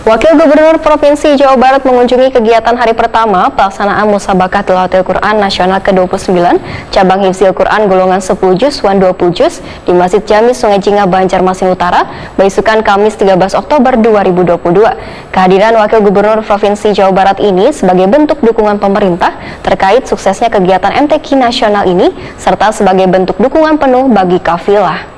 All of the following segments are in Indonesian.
Wakil Gubernur Provinsi Jawa Barat mengunjungi kegiatan hari pertama pelaksanaan Musabaqah Tilawatil Quran Nasional ke-29 Cabang Hifdzil Quran golongan 10 juz wan 20 juz di Masjid Jami Sungai Jingah Banjarmasin Utara, beisukan Kamis 13 Oktober 2022. Kehadiran Wakil Gubernur Provinsi Jawa Barat ini sebagai bentuk dukungan pemerintah terkait suksesnya kegiatan MTQ nasional ini serta sebagai bentuk dukungan penuh bagi kafilah.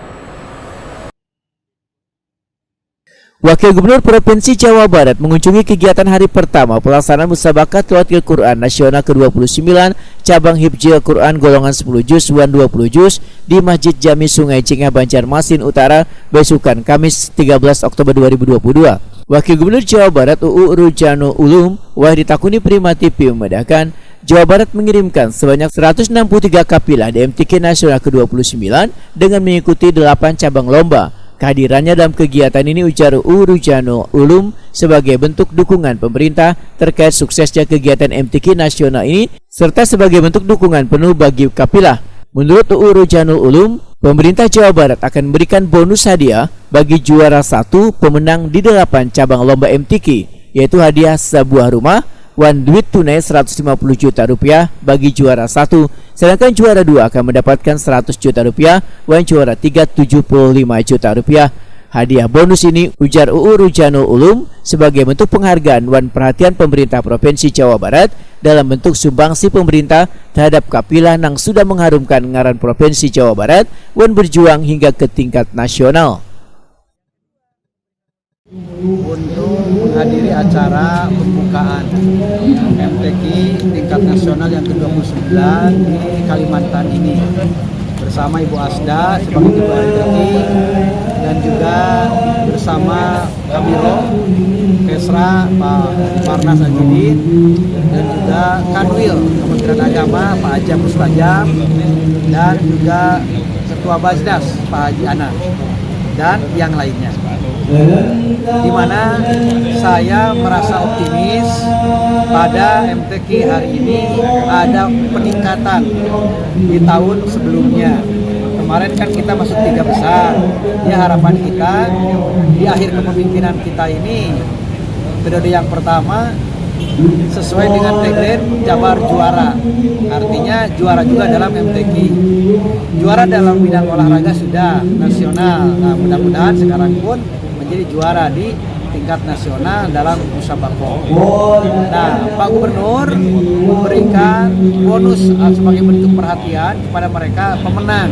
Wakil Gubernur Provinsi Jawa Barat mengunjungi kegiatan hari pertama pelaksanaan Musabaqah Tilawatil Quran Nasional ke-29 Cabang Hifdzil Quran golongan 10 juz wan 20 juz di Masjid Jami Sungai Jingah Banjarmasin Utara, besukan Kamis 13 Oktober 2022. Wakil Gubernur Jawa Barat UU Rujano Ulum Wahdi Takuni Prima TV membedakan Jawa Barat mengirimkan sebanyak 163 kafilah di MTQ Nasional ke-29 dengan mengikuti 8 cabang lomba. Kehadirannya dalam kegiatan ini, ujar UU Rujano Ulum, sebagai bentuk dukungan pemerintah terkait suksesnya kegiatan MTQ nasional ini serta sebagai bentuk dukungan penuh bagi kafilah. Menurut UU Rujano Ulum, pemerintah Jawa Barat akan memberikan bonus hadiah bagi juara 1 pemenang di 8 cabang lomba MTQ, yaitu hadiah sebuah rumah, wan duit tunai 150 juta rupiah bagi juara 1, sedangkan juara 2 akan mendapatkan 100 juta rupiah, wan juara 3 75 juta rupiah. Hadiah bonus ini, ujar UU Rujano Ulum, sebagai bentuk penghargaan wan perhatian pemerintah Provinsi Jawa Barat dalam bentuk sumbangsi pemerintah terhadap kafilah yang sudah mengharumkan ngaran Provinsi Jawa Barat wan berjuang hingga ke tingkat nasional. Untuk menghadiri acara pembukaan MTQ tingkat nasional yang ke-29 di Kalimantan ini bersama Ibu Asda sebagai Ketua MTQ dan juga bersama Kabiro, Kesra, Pak Parnas Ajidin dan juga Kanwil Kementerian Agama Pak Haji Mustajab dan juga Ketua Basdas Pak Haji Ana dan yang lainnya. Di mana saya merasa optimis pada MTQ hari ini ada peningkatan di tahun sebelumnya. Kemarin kan kita masuk 3 besar. Ya, harapan kita di akhir kepemimpinan kita ini periode yang pertama sesuai dengan tagline Jabar Juara, artinya juara juga dalam MTQ. Juara dalam bidang olahraga sudah nasional. Nah, mudah-mudahan sekarang pun menjadi juara di tingkat nasional dalam Musabaqah. Nah, Pak Gubernur memberikan bonus sebagai bentuk perhatian kepada mereka pemenang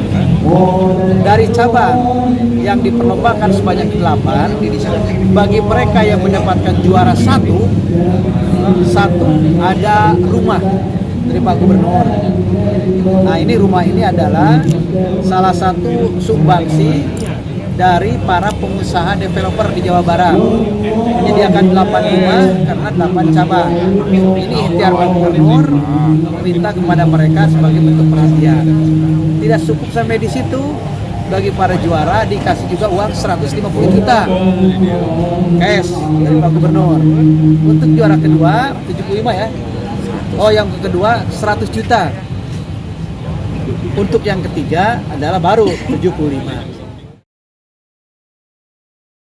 dari cabang yang diperlombakan sebanyak 8. Bagi mereka yang mendapatkan juara satu ada rumah dari Pak Gubernur. Nah, ini rumah ini adalah salah satu sumbangsi dari para pengusaha developer di Jawa Barat. Menyediakan 8 rumah karena 8 cabang. Ini ikhtiar Pak Gubernur meminta kepada mereka sebagai bentuk perhatian. Tidak cukup sampai di situ, bagi para juara dikasih juga uang 150 juta cash dari Pak Gubernur. Untuk juara kedua 75 ya. Oh, yang kedua 100 juta. Untuk yang ketiga adalah baru 75.